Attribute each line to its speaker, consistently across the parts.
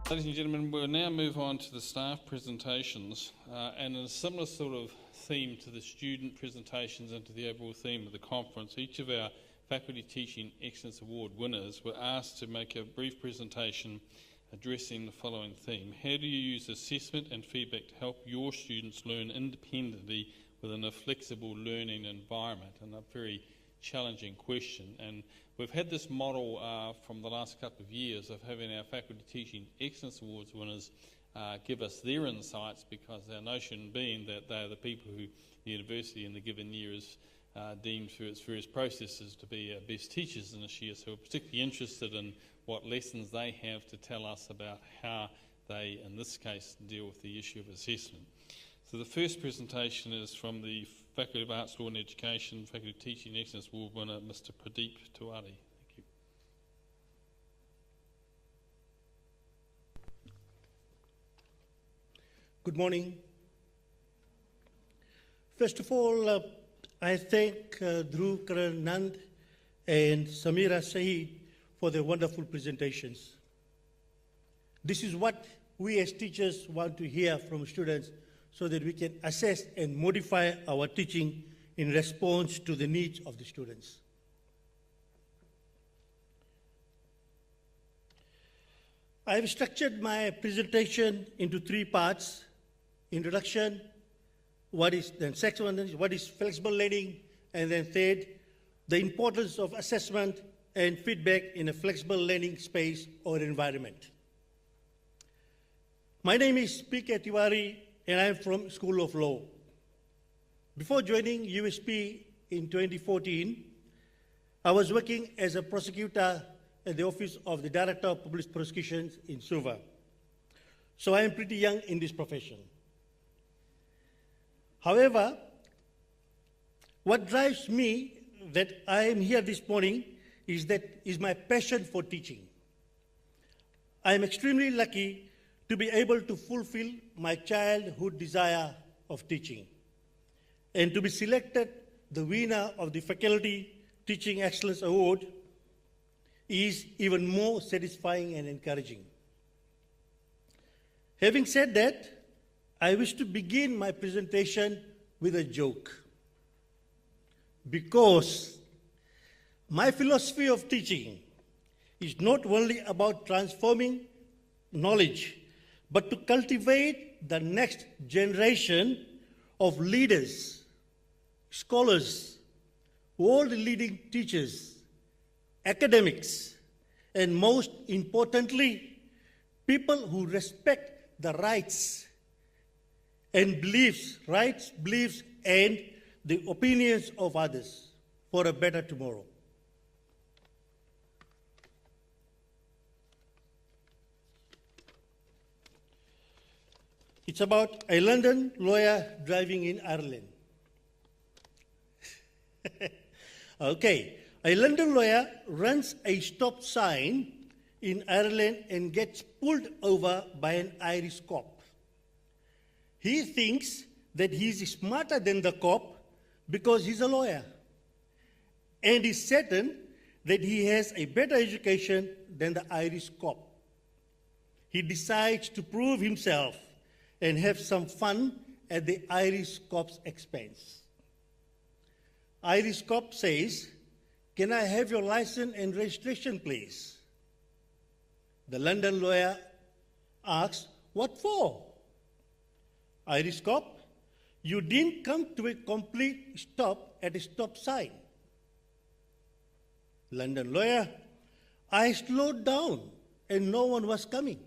Speaker 1: Ladies and gentlemen, we'll now move on to the staff presentations, and in a similar sort of theme to the student presentations and to the overall theme of the conference, each of our Faculty Teaching Excellence Award winners were asked to make a brief presentation addressing the following theme: how do you use assessment and feedback to help your students learn independently within a flexible learning environment? And a very challenging question. And we've had this model from the last couple of years of having our Faculty Teaching Excellence Awards winners give us their insights, because our notion being that they are the people who the university in the given year is deemed through its various processes to be our best teachers in this year. So we're particularly interested in what lessons they have to tell us about how they, in this case, deal with the issue of assessment. So the first presentation is from the Faculty of Arts, Law and Education, Faculty Teaching Excellence Award winner, Mr. Pradeep Tiwari. Thank you.
Speaker 2: Good morning. First of all, I thank Dhruv Karanand and Samira Saeed for their wonderful presentations. This is what we as teachers want to hear from students, so that we can assess and modify our teaching in response to the needs of the students. I have structured my presentation into 3 parts: introduction, what is flexible learning, and then third, the importance of assessment and feedback in a flexible learning space or environment. My name is P.K. Tiwari, and I'm from School of Law. Before joining USP in 2014, I was working as a prosecutor at the Office of the Director of Public Prosecutions in Suva. So I am pretty young in this profession. However, what drives me that I am here this morning is my passion for teaching. I am extremely lucky to be able to fulfill my childhood desire of teaching, and to be selected the winner of the Faculty Teaching Excellence Award is even more satisfying and encouraging. Having said that, I wish to begin my presentation with a joke, because my philosophy of teaching is not only about transforming knowledge, but to cultivate the next generation of leaders, scholars, world leading teachers, academics, and most importantly, people who respect the rights, beliefs, and the opinions of others for a better tomorrow. It's about a London lawyer driving in Ireland. Okay, a London lawyer runs a stop sign in Ireland and gets pulled over by an Irish cop. He thinks that he's smarter than the cop because he's a lawyer, and is certain that he has a better education than the Irish cop. He decides to prove himself and have some fun at the Irish cop's expense. Irish cop says, "Can I have your license and registration, please?" The London lawyer asks, "What for?" Irish cop, "You didn't come to a complete stop at a stop sign." London lawyer, "I slowed down and no one was coming."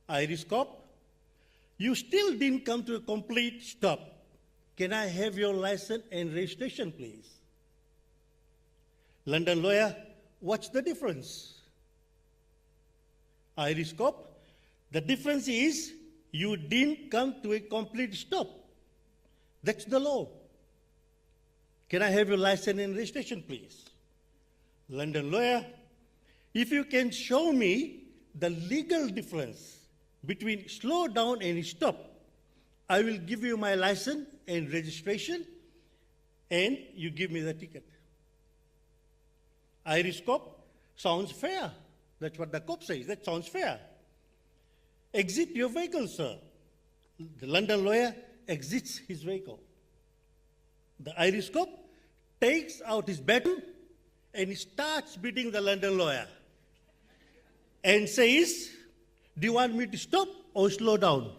Speaker 2: Irish cop, "You still didn't come to a complete stop. Can I have your license and registration, please?" London lawyer, "What's the difference?" Irish cop, "The difference is you didn't come to a complete stop. That's the law. Can I have your license and registration, please?" London lawyer, "If you can show me the legal difference between slow down and stop, I will give you my license and registration, and you give me the ticket." Irish cop, "Sounds fair. That's what the cop says. That sounds fair. Exit your vehicle, sir. The London lawyer exits his vehicle. The Irish cop takes out his baton and he starts beating the London lawyer and says, "Do you want me to stop or slow down?"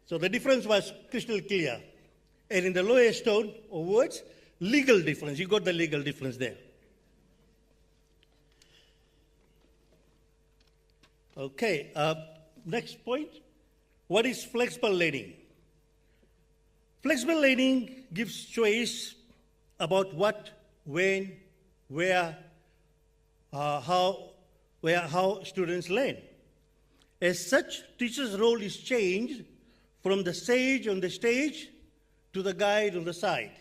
Speaker 2: So the difference was crystal clear. And in the lawyer's tone of words, legal difference. You got the legal difference there. Okay, next point. What is flexible learning? Flexible learning gives choice about what, when, where, how students learn. As such, teacher's role is changed from the sage on the stage to the guide on the side.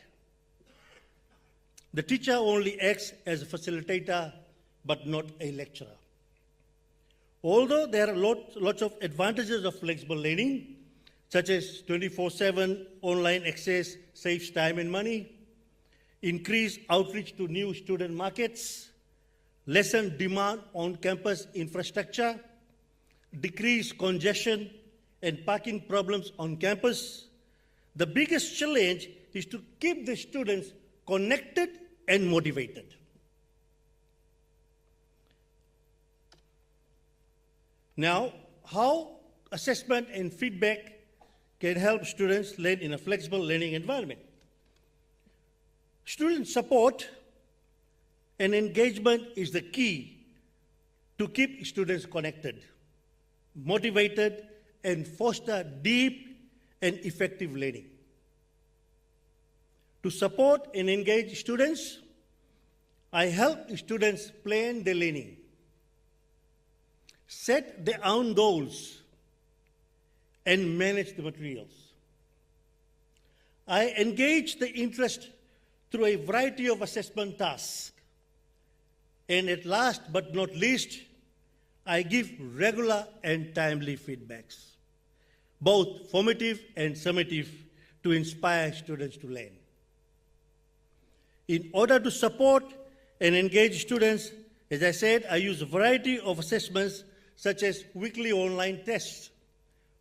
Speaker 2: The teacher only acts as a facilitator, but not a lecturer. Although there are lots of advantages of flexible learning, such as 24/7 online access saves time and money, increased outreach to new student markets, lessen demand on campus infrastructure, decrease congestion and parking problems on campus, the biggest challenge is to keep the students connected and motivated. Now, how assessment and feedback can help students learn in a flexible learning environment? Student support and engagement is the key to keep students connected, motivated, and foster deep and effective learning. To support and engage students, I help students plan their learning, set their own goals, and manage the materials. I engage the interest through a variety of assessment tasks. And at last but not least, I give regular and timely feedbacks, both formative and summative, to inspire students to learn. In order to support and engage students, as I said, I use a variety of assessments such as weekly online tests,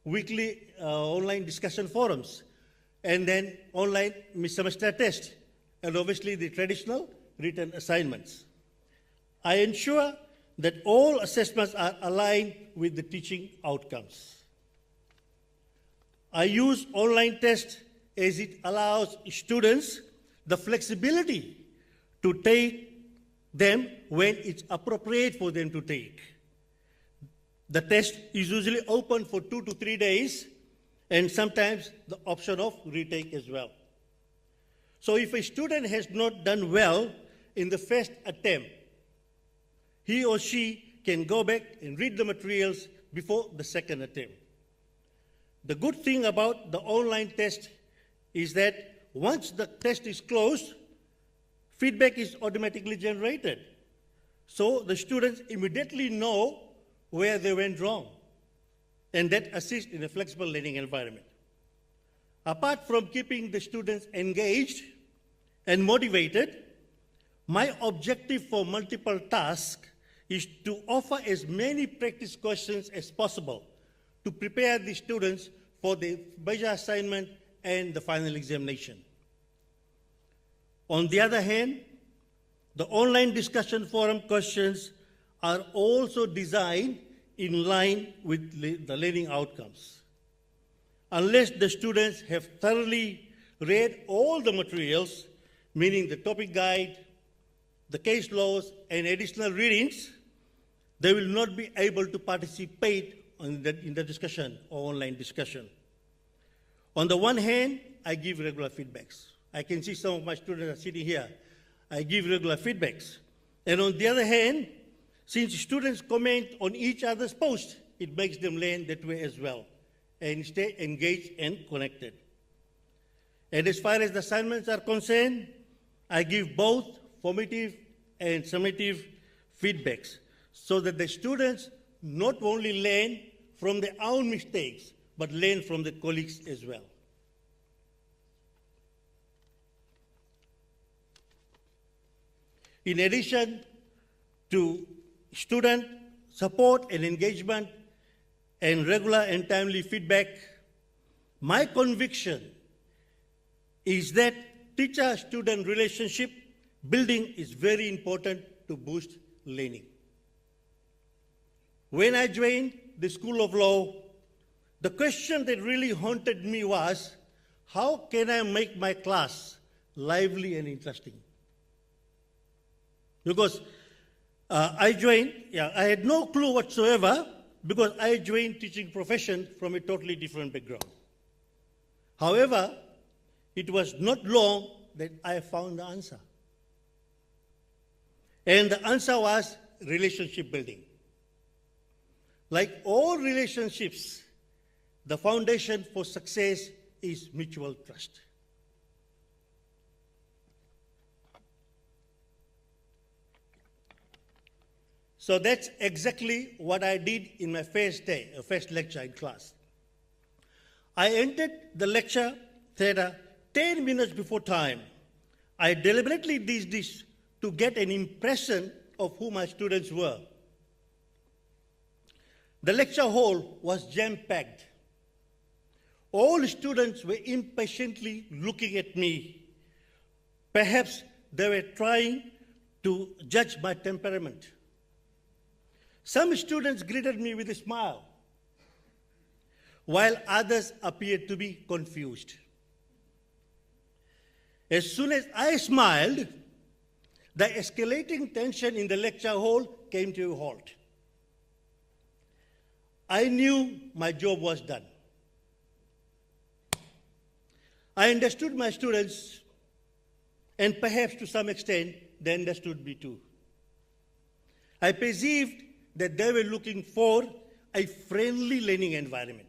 Speaker 2: weekly online discussion forums, and then online semester tests, and obviously the traditional written assignments. I ensure that all assessments are aligned with the teaching outcomes. I use online tests as it allows students the flexibility to take them when it's appropriate for them to take. The test is usually open for 2 to 3 days, and sometimes the option of retake as well. So if a student has not done well in the first attempt, he or she can go back and read the materials before the second attempt. The good thing about the online test is that once the test is closed, feedback is automatically generated. So the students immediately know where they went wrong, and that assists in a flexible learning environment. Apart from keeping the students engaged and motivated, my objective for multiple tasks is to offer as many practice questions as possible to prepare the students for the major assignment and the final examination. On the other hand, the online discussion forum questions are also designed in line with the learning outcomes. Unless the students have thoroughly read all the materials, meaning the topic guide, the case laws, and additional readings, they will not be able to participate in the discussion or online discussion. On the one hand, I give regular feedbacks. I can see some of my students are sitting here. I give regular feedbacks. And on the other hand, since students comment on each other's posts, it makes them learn that way as well and stay engaged and connected. And as far as the assignments are concerned, I give both formative and summative feedbacks so that the students not only learn from their own mistakes, but learn from the colleagues as well. In addition to student support and engagement and regular and timely feedback, my conviction is that teacher-student relationship building is very important to boost learning. When I joined the School of Law, the question that really haunted me was, how can I make my class lively and interesting? Because I had no clue whatsoever, because I joined teaching profession from a totally different background. However, it was not long that I found the answer. And the answer was relationship building. Like all relationships, the foundation for success is mutual trust. So that's exactly what I did in my first day, first lecture in class. I entered the lecture theater 10 minutes before time. I deliberately did this to get an impression of who my students were. The lecture hall was jam-packed. All students were impatiently looking at me. Perhaps they were trying to judge my temperament. Some students greeted me with a smile, while others appeared to be confused. As soon as I smiled, the escalating tension in the lecture hall came to a halt. I knew my job was done. I understood my students, and perhaps to some extent, they understood me too. I perceived that they were looking for a friendly learning environment.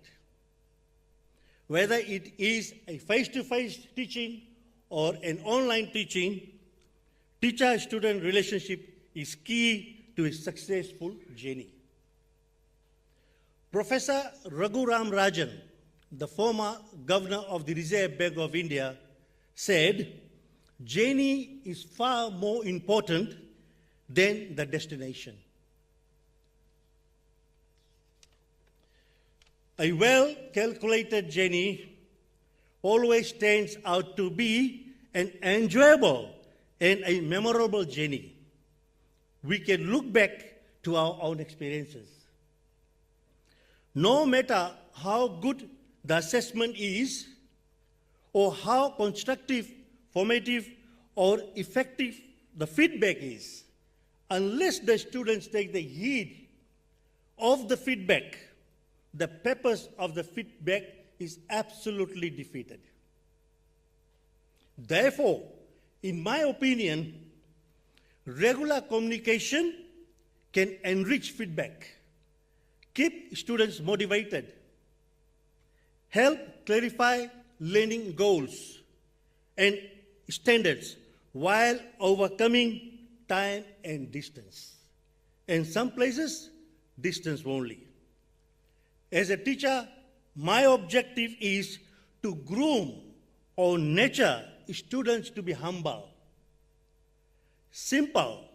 Speaker 2: Whether it is a face-to-face teaching or an online teaching, teacher-student relationship is key to a successful journey. Professor Raghuram Rajan, the former governor of the Reserve Bank of India, said, "Journey is far more important than the destination." A well-calculated journey always turns out to be an enjoyable and a memorable journey. We can look back to our own experiences. No matter how good the assessment is, or how constructive, formative, or effective the feedback is, unless the students take the heed of the feedback, the purpose of the feedback is absolutely defeated. Therefore, in my opinion, regular communication can enrich feedback, keep students motivated, help clarify learning goals and standards while overcoming time and distance. In some places, distance only. As a teacher, my objective is to groom or nurture students to be humble, simple,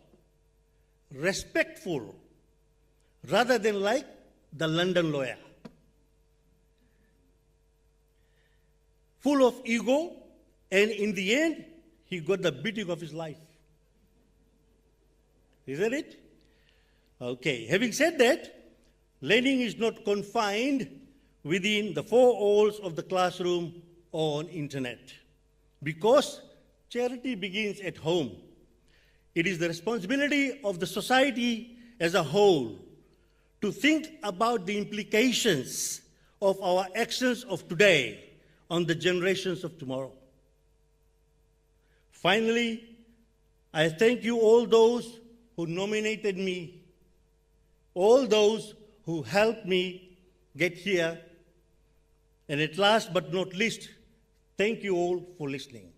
Speaker 2: respectful, rather than like the London lawyer, full of ego, and in the end, he got the beating of his life. Isn't it? Okay, having said that, learning is not confined within the four walls of the classroom or on internet, because charity begins at home. It is the responsibility of the society as a whole to think about the implications of our actions of today on the generations of tomorrow. Finally, I thank you all those who nominated me, all those who helped me get here, and at last but not least, thank you all for listening.